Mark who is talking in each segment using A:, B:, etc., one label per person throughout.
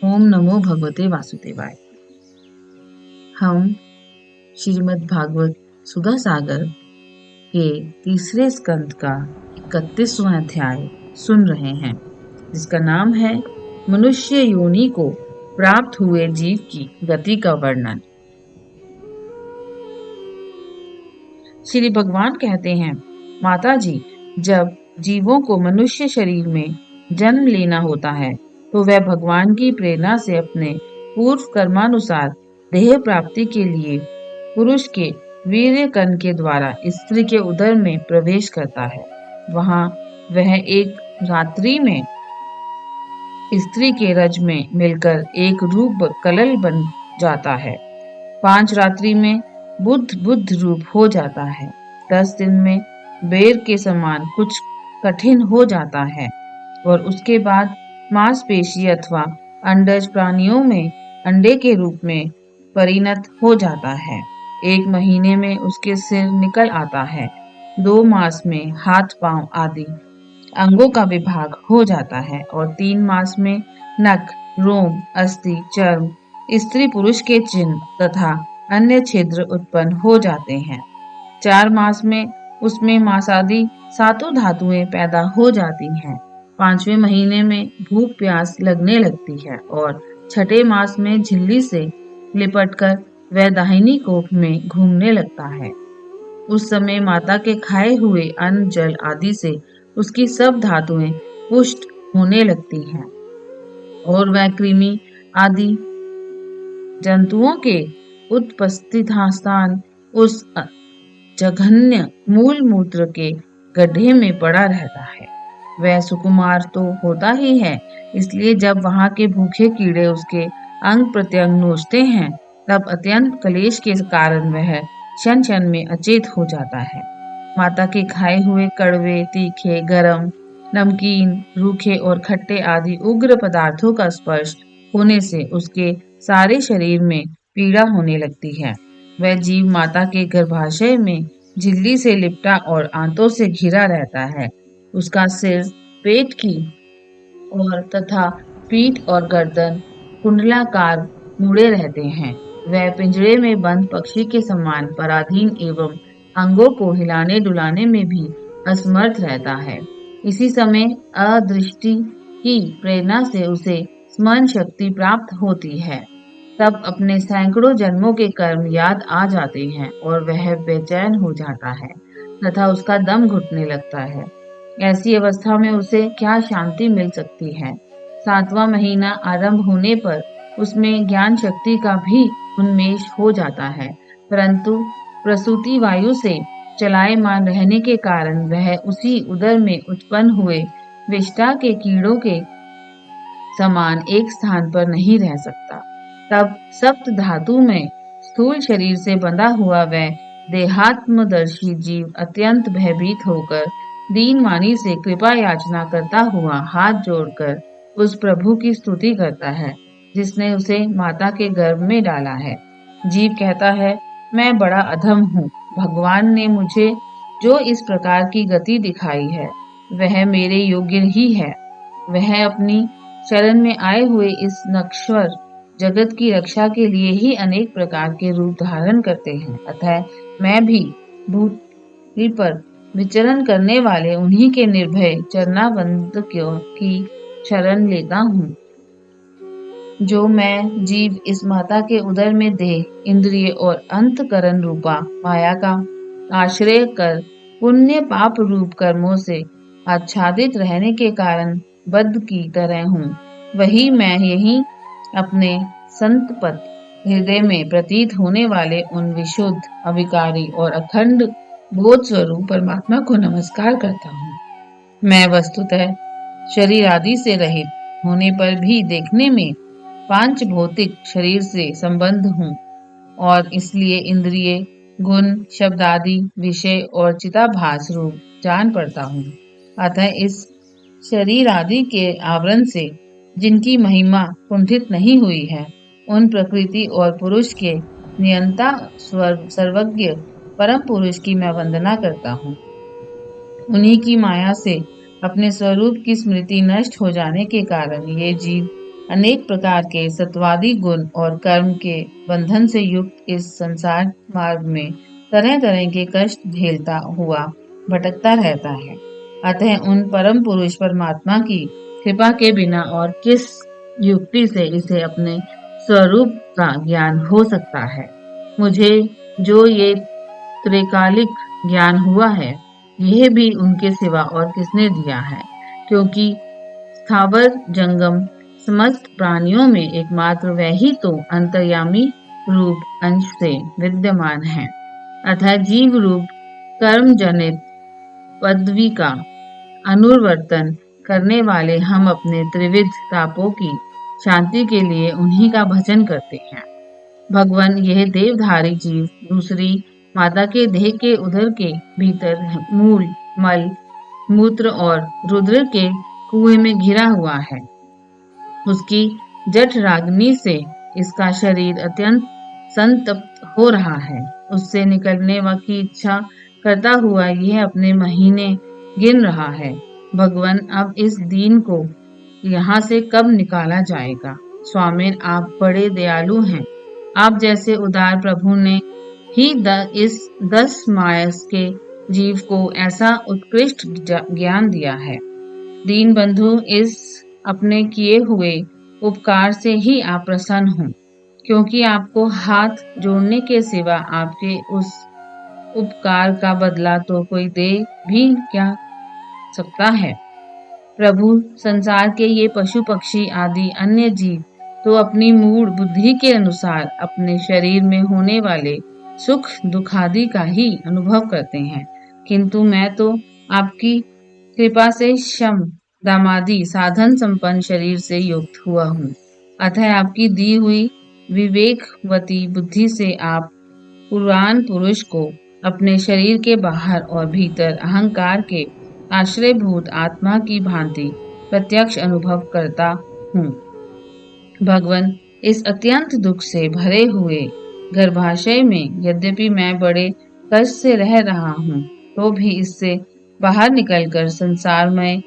A: ओम नमो भगवते वासुदेवाय। हम श्रीमद् भागवत सुधा सागर के तीसरे स्कंद का 31वां अध्याय सुन रहे हैं, जिसका नाम है मनुष्य योनि को प्राप्त हुए जीव की गति का वर्णन। श्री भगवान कहते हैं, माता जी, जब जीवों को मनुष्य शरीर में जन्म लेना होता है तो वह भगवान की प्रेरणा से अपने पूर्व कर्मानुसार देह प्राप्ति के लिए पुरुष के वीर्य कण के द्वारा स्त्री के उदर में प्रवेश करता है। वहां वह एक रात्रि में स्त्री के रज में मिलकर एक रूप कलल बन जाता है। 5 रात्रि में बुद्ध रूप हो जाता है। 10 दिन में बेर के समान कुछ कठिन हो जाता है और उसके बाद मांसपेशी अथवा अंडज प्राणियों में अंडे के रूप में परिणत हो जाता है। 1 महीने में उसके सिर निकल आता है। 2 मास में हाथ पांव आदि अंगों का विभाग हो जाता है और 3 मास में नख, रोम, अस्थि, चर्म, स्त्री पुरुष के चिन्ह तथा अन्य छिद्र उत्पन्न हो जाते हैं। 4 मास में उसमें मांसादि 7 धातुएं पैदा हो जाती हैं। 5वें महीने में भूख प्यास लगने लगती है और 6ठे मास में झिल्ली से लिपटकर वह दाहिनी कोख में घूमने लगता है। उस समय माता के खाए हुए अन्न जल आदि से उसकी सब धातुएं पुष्ट होने लगती हैं और वह कृमि आदि जंतुओं के उत्पस्थित स्थान उस जघन्य मूल मूत्र के गड्ढे में पड़ा रहता है। वह सुकुमार तो होता ही है, इसलिए जब वहां के भूखे कीड़े उसके अंग प्रत्यंग नोचते हैं तब अत्यंत क्लेश के कारण वह क्षण क्षण में अचेत हो जाता है। माता के खाए हुए कड़वे, तीखे, गरम, नमकीन, रूखे और खट्टे आदि उग्र पदार्थों का स्पर्श होने से उसके सारे शरीर में पीड़ा होने लगती है। वह जीव माता के गर्भाशय में झिल्ली से लिपटा और आंतों से घिरा रहता है। उसका सिर, पेट की और तथा पीठ और गर्दन कुंडलाकार मुड़े रहते हैं। वह पिंजरे में बंद पक्षी के समान पराधीन एवं अंगों को हिलाने डुलाने में भी असमर्थ रहता है। इसी समय अदृष्टि की प्रेरणा से उसे स्मरण शक्ति प्राप्त होती है। तब अपने सैकड़ों जन्मों के कर्म याद आ जाते हैं और वह बेचैन हो जाता है तथा उसका दम घुटने लगता है। ऐसी अवस्था में उसे क्या शांति मिल सकती है। 7वां महीना आरंभ होने पर उसमें ज्ञान शक्ति का भी उन्मेष हो जाता है, परंतु प्रसूति वायु से चलायमान रहने के कारण वह उसी उदर में उत्पन्न हुए विष्ठा के कीड़ों के समान एक स्थान पर नहीं रह सकता। तब सप्त धातु में स्थूल शरीर से बंधा हुआ वह देहात्मदर्शी जीव अत्यंत भयभीत होकर दीन वाणी से कृपा याचना करता हुआ हाथ जोड़कर उस प्रभु की स्तुति करता है जिसने उसे माता के गर्भ में डाला है। जीव कहता है, मैं बड़ा अधम हूँ। भगवान ने मुझे जो इस प्रकार की गति दिखाई है वह मेरे योग्य ही है। वह अपनी शरण में आए हुए इस नश्वर जगत की रक्षा के लिए ही अनेक प्रकार के रूप धारण करते हैं। अतः मैं भी भूमि पर विचरण करने वाले उन्हीं के निर्भय चरणाबंद की शरण लेता हूँ। जो मैं जीव इस माता के उदर में देह, इंद्रिय और अंतकरण रूपा माया का आश्रय कर पुण्य पाप रूप कर्मों से आच्छादित रहने के कारण बद्ध की तरह हूँ, वही मैं यही अपने संतपत हृदय में प्रतीत होने वाले उन विशुद्ध, अविकारी और अखंड बोध स्वरूप परमात्मा को नमस्कार करता हूँ। मैं वस्तुतः शरीर आदि से रहित होने पर भी देखने में पांच भौतिक शरीर से संबंध हूँ और इसलिए इंद्रिय, गुण, शब्द आदि विषय और चिताभास रूप जान पड़ता हूँ। अतः इस शरीर आदि के आवरण से जिनकी महिमा कुंठित नहीं हुई है, उन प्रकृति और पुरुष के नियंता सर्वज्ञ परम पुरुष की मैं वंदना करता हूँ। उन्हीं की माया से अपने स्वरूप की स्मृति नष्ट हो जाने के कारण ये जीव अनेक प्रकार के सत्वादी गुण और कर्म के बंधन से युक्त इस संसार मार्ग में तरह तरह के कष्ट झेलता हुआ भटकता रहता है। अतः उन परम पुरुष परमात्मा की कृपा के बिना और किस युक्ति से इसे अपने स्वरूप का ज्ञान हो सकता है। मुझे जो ये त्रिकालिक ज्ञान हुआ है, यह भी उनके सिवा और किसने दिया है, क्योंकि स्थावर जंगम समस्त प्राणियों में एकमात्र वह ही तो अंतर्यामी रूप अंश से विद्यमान है। अतः जीव रूप कर्म जनित पदवी का अनुवर्तन करने वाले हम अपने त्रिविध तापों की शांति के लिए उन्हीं का भजन करते हैं। भगवान यह देवधारी जीव दूसरी माता के देह के उदर के भीतर मूल मल मूत्र और रुद्र के कुएं में घिरा हुआ है। उसकी जठ राग्नि से इसका शरीर अत्यंत संतप्त हो रहा है। उससे निकलने की इच्छा करता हुआ यह अपने महीने गिन रहा है। भगवान अब इस दीन को यहाँ से कब निकाला जाएगा? स्वामिन, आप बड़े दयालु हैं। आप जैसे उदार प्रभु ने ही इस 10 मायस के जीव को ऐसा उत्कृष्ट ज्ञान दिया है। दीन बंधु, इस अपने किए हुए उपकार से ही आप प्रसन्न हों, क्योंकि आपको हाथ जोड़ने के सिवा आपके उस उपकार का बदला तो कोई दे भी क्या सकता है। प्रभु, संसार के ये पशु पक्षी आदि अन्य जीव तो अपनी मूढ़ बुद्धि के अनुसार अपने शरीर में होने वाले सुख दुख आदि का ही अनुभव करते हैं, किंतु मैं तो आपकी कृपा से शम दामादि साधन संपन्न शरीर से युक्त हुआ हूँ। अतः आपकी दी हुई विवेकवती बुद्धि से आप पुराण पुरुष को अपने शरीर के बाहर और भीतर अहंकार के आश्रयभूत आत्मा की भांति प्रत्यक्ष अनुभव करता हूँ। भगवान, इस अत्यंत दुख से भरे हुए गर्भाशय में यद्यपि मैं बड़े कष्ट से रह रहा हूँ, तो भी इससे बाहर निकलकर संसार में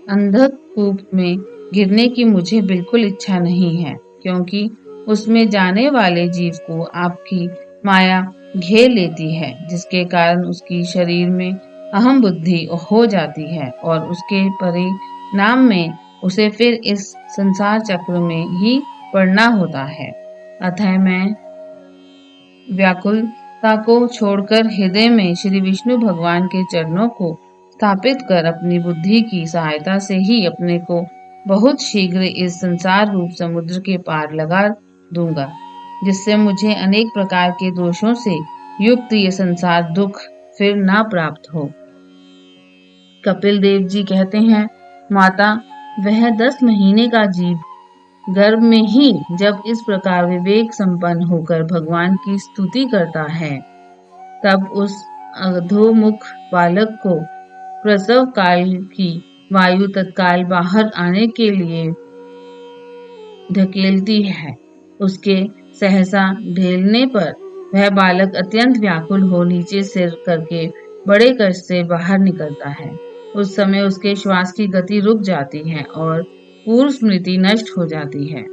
A: अंधकूप में गिरने की मुझे बिल्कुल इच्छा नहीं है, क्योंकि उसमें जाने वाले जीव को आपकी माया घेर लेती है, जिसके कारण उसकी शरीर में अहम बुद्धि हो जाती है और उसके परिणाम में उसे फिर इस संसार चक्र में ही पड़ना होता है। अतः मैं व्याकुलता को छोड़कर हृदय में श्री विष्णु भगवान के चरणों को स्थापित कर अपनी बुद्धि की सहायता से ही अपने को बहुत शीघ्र इस संसार रूप समुद्र के पार लगा दूंगा, जिससे मुझे अनेक प्रकार के दोषों से युक्त ये संसार दुख फिर ना प्राप्त हो। कपिल देव जी कहते हैं, माता, वह 10 महीने का जीव गर्भ में ही जब इस प्रकार विवेक संपन्न होकर भगवान की स्तुति करता है, तब उस अधोमुख बालक को प्रसव काल की वायु तत्काल बाहर आने के लिए धकेलती है। उसके सहसा ढेलने पर वह बालक अत्यंत व्याकुल हो नीचे सिर करके बड़े कष्ट से बाहर निकलता है। उस समय उसके श्वास की गति रुक जाती है और पूर्व स्मृति नष्ट हो जाती है।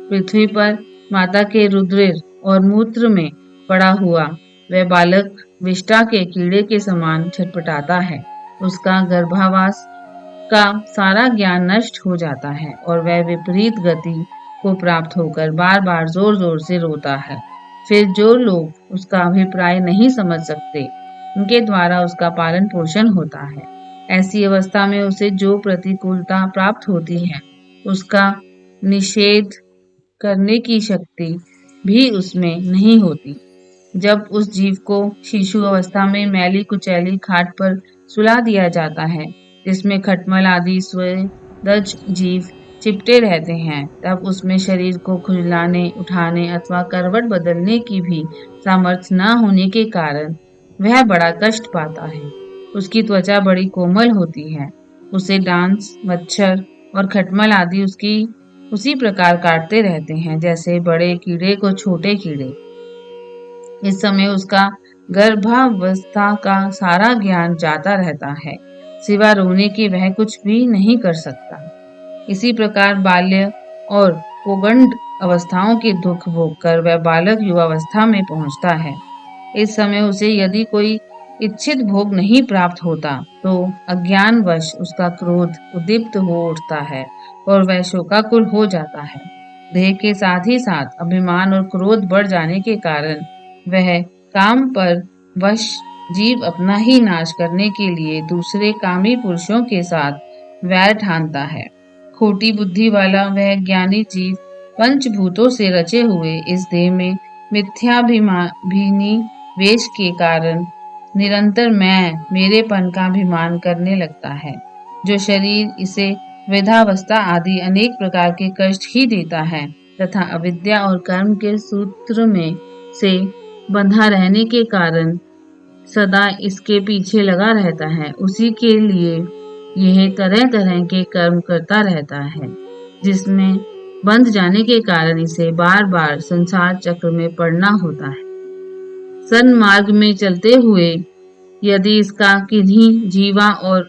A: पृथ्वी पर माता के रुधिर और मूत्र में पड़ा हुआ वह बालक विष्ठा के कीड़े के समान छटपटाता है। उसका गर्भावास का सारा ज्ञान नष्ट हो जाता है और वह विपरीत गति को प्राप्त होकर बार बार जोर जोर से रोता है। फिर जो लोग उसका अभिप्राय नहीं समझ सकते, उनके द्वारा उसका पालन पोषण होता है। ऐसी अवस्था में उसे जो प्रतिकूलता प्राप्त होती है, उसका निषेध करने की शक्ति भी उसमें नहीं होती। जब उस जीव को शिशु अवस्था में मैली कुचैली खाट पर सुला दिया जाता है, जिसमें खटमल आदि स्वेदज जीव चिपटे रहते हैं, तब उसमें शरीर को खुजलाने, उठाने अथवा करवट बदलने की भी सामर्थ्य न होने के कारण वह बड़ा कष्ट पाता है। उसकी त्वचा बड़ी कोमल होती है। उसे डांस, मच्छर और खटमल आदि उसकी उसी प्रकार काटते रहते हैं जैसे बड़े कीड़े को छोटे कीड़े। इस समय उसका गर्भावस्था का सारा ज्ञान जाता रहता है, सिवा रोने के वह कुछ भी नहीं कर सकता। इसी प्रकार बाल्य और पौगंड अवस्थाओं के दुख भोग कर वह बालक युवावस्था में पहुंचता है। इस समय उसे यदि कोई इच्छित भोग नहीं प्राप्त होता तो अज्ञानवश उसका क्रोध उद्दीप्त हो उठता है और वह शोकाकुल हो जाता है। देह के साथ ही साथ अभिमान और क्रोध बढ़ जाने के कारण वह काम पर वश जीव अपना ही नाश करने के लिए दूसरे कामी पुरुषों के साथ वैर ठानता है। खोटी बुद्धि वाला वह ज्ञानी जीव पंचभूतों से रचे हुए इस देह में मिथ्याभिमानी वेश के कारण निरंतर मैं मेरेपन का अभिमान करने लगता है। जो शरीर इसे वृद्धावस्था आदि अनेक प्रकार के कष्ट ही देता है तथा अविद्या और कर्म के सूत्र में से बंधा रहने के कारण सदा इसके पीछे लगा रहता है, उसी के लिए यह तरह तरह के कर्म करता रहता है, जिसमें बंध जाने के कारण इसे बार बार संसार चक्र में पड़ना होता है। सन्मार्ग में चलते हुए यदि इसका किन्हीं जीवा और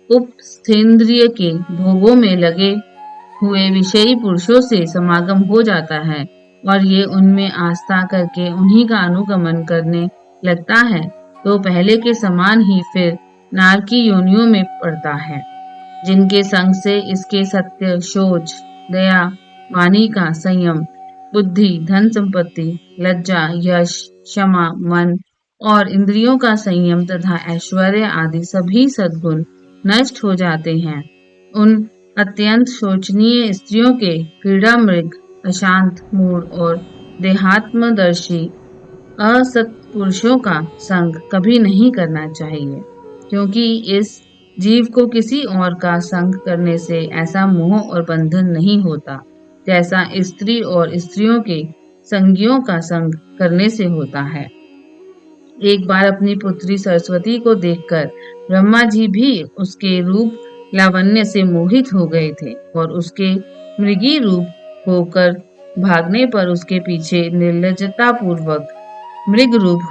A: उपस्थेंद्रिय के भोगों में लगे हुए विषयी पुरुषों से समागम हो जाता है और ये उनमें आस्था करके उन्हीं का अनुगमन करने लगता है तो पहले के समान ही फिर नारकी योनियों में पड़ता है, जिनके संग से इसके सत्य, शौच, दया, वाणी का संयम, बुद्धि, धन संपत्ति, लज्जा, यश, क्षमा, मन और इंद्रियों का संयम तथा ऐश्वर्य आदि सभी सद्गुण नष्ट हो जाते हैं। उन अत्यंत शोचनीय स्त्रियों के क्रीड़ा मृग, अशांत, मूढ़ और देहात्मदर्शी असत्पुरुषों का संग कभी नहीं करना चाहिए, क्योंकि इस जीव को किसी और का संग करने से ऐसा मोह और बंधन नहीं होता जैसा स्त्री और स्त्रियों के संगियों का संग करने से होता है। एक बार अपनी पुत्री सरस्वती को देखकर ब्रह्मा जी भी उसके रूप लावण्य से मोहित हो गए थे और उसके मृगी रूप होकर भागने पर उसके पीछे निर्लजता पूर्वक मृग रूप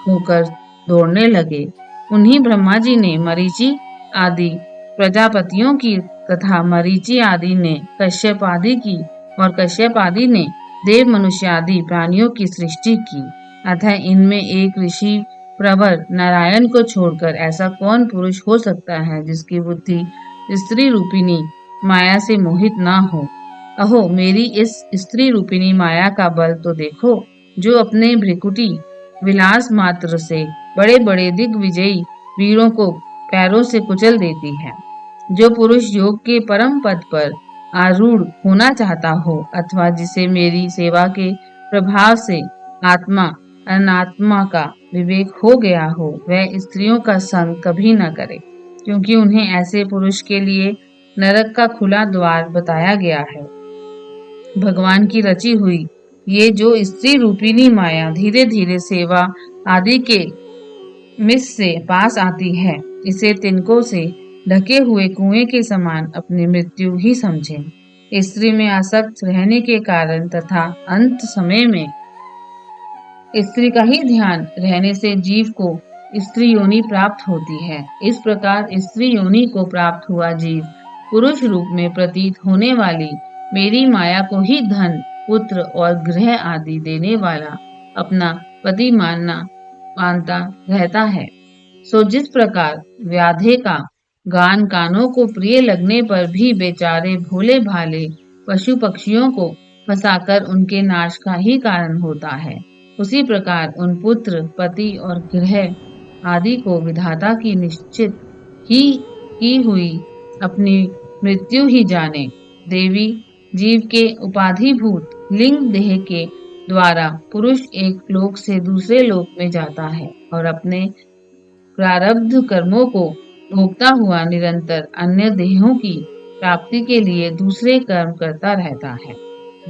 A: होकर दौड़ने लगे। उन्हीं ब्रह्मा जी ने मरीचि आदि प्रजापतियों की तथा मरीचि आदि ने कश्यप आदि की और कश्यप आदि ने देव मनुष्य आदि प्राणियों की सृष्टि की। अतः इनमें एक ऋषि प्रवर नारायण को छोड़कर ऐसा कौन पुरुष हो सकता है जिसकी बुद्धि स्त्री रूपिणी माया से मोहित ना हो। अहो, मेरी इस स्त्री रूपिणी माया का बल तो देखो, जो अपने भ्रिकुटी विलास मात्र से बड़े बड़े दिग्विजयी वीरों को पैरों से कुचल देती है। जो पुरुष योग के परम पद पर आरूढ़ होना चाहता हो अथवा जिसे मेरी सेवा के प्रभाव से आत्मा अनात्मा का विवेक हो गया हो, वह स्त्रियों का संग कभी न करे, क्योंकि उन्हें ऐसे पुरुष के लिए नरक का खुला द्वार बताया गया है। भगवान की रची हुई ये जो स्त्री रूपिणी माया धीरे धीरे सेवा आदि के मिस से पास आती है, इसे तिनकों से ढके हुए कुएं के समान अपनी मृत्यु ही समझें। स्त्री में आसक्त रहने के कारण तथा अंत समय में स्त्री का ही ध्यान रहने से जीव को स्त्री योनि प्राप्त होती है। इस प्रकार स्त्री योनि को प्राप्त हुआ जीव पुरुष रूप में प्रतीत होने वाली मेरी माया को ही धन, पुत्र और गृह आदि देने वाला अपना पति मानता रहता है। सो जिस प्रकार व्याधे का गान कानों को प्रिय लगने पर भी बेचारे भोले भाले पशु पक्षियों को फंसाकर उनके नाश का ही कारण होता है, उसी प्रकार उन पुत्र, पति और गृह आदि को विधाता की निश्चित ही की हुई अपनी मृत्यु ही जाने। देवी जीव के उपाधिभूत लिंग देह के द्वारा पुरुष एक लोक से दूसरे लोक में जाता है और अपने प्रारब्ध कर्मों को भोगता हुआ निरंतर अन्य देहों की प्राप्ति के लिए दूसरे कर्म करता रहता है।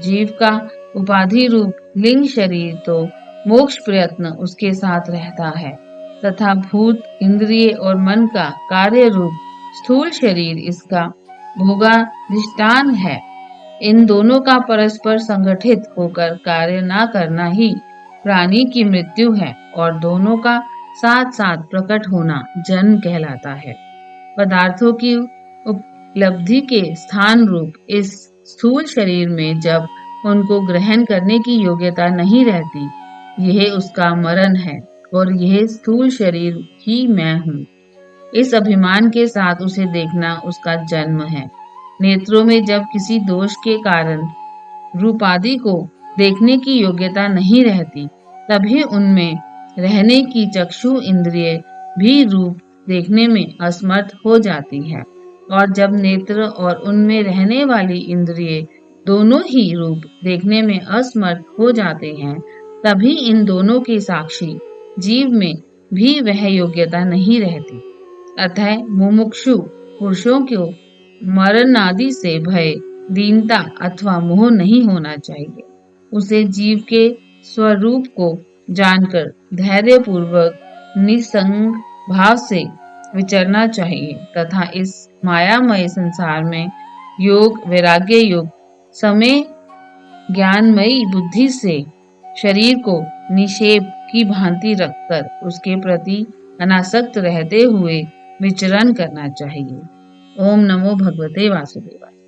A: जीव का उपाधि रूप लिंग शरीर तो मोक्ष प्रयत्न उसके साथ रहता है तथा भूत, इंद्रिय और मन का कार्य रूप स्थूल शरीर इसका भोगाधिष्ठान है। इन दोनों का परस्पर संगठित होकर कार्य न करना ही प्राणी की मृत्यु है और दोनों का साथ साथ प्रकट होना जन्म कहलाता है। पदार्थों की उपलब्धि के स्थान रूप इस स्थूल शरीर में जब उनको ग्रहण करने की योग्यता नहीं रहती, यह उसका मरण है और यह स्थूल शरीर ही मैं हूँ। इस अभिमान के साथ उसे देखना उसका जन्म है। नेत्रों में जब किसी दोष के कारण रूपादि को देखने की योग्यता नहीं रहती, तभी उनमें रहने की चक्षु इंद्रिय भी रूप देखने में असमर्थ हो जाती है। और जब नेत्र और उनमें रहने वाली इंद्रिय दोनों ही रूप देखने में असमर्थ हो जाते हैं, तभी इन दोनों के साक्षी जीव में भी वह योग्यता नहीं रहती। अतः मुमुक्षु पुरुषों को मरण आदि से भय, दीनता अथवा मोह नहीं होना चाहिए। उसे जीव के स्वरूप को जानकर धैर्य पूर्वक निसंग भाव से विचरना चाहिए तथा इस मायामय संसार में योग वैराग्य युग समय ज्ञानमयी बुद्धि से शरीर को निषेप की भांति रखकर उसके प्रति अनासक्त रहते हुए विचरण करना चाहिए। ओम नमो भगवते वासुदेवाय।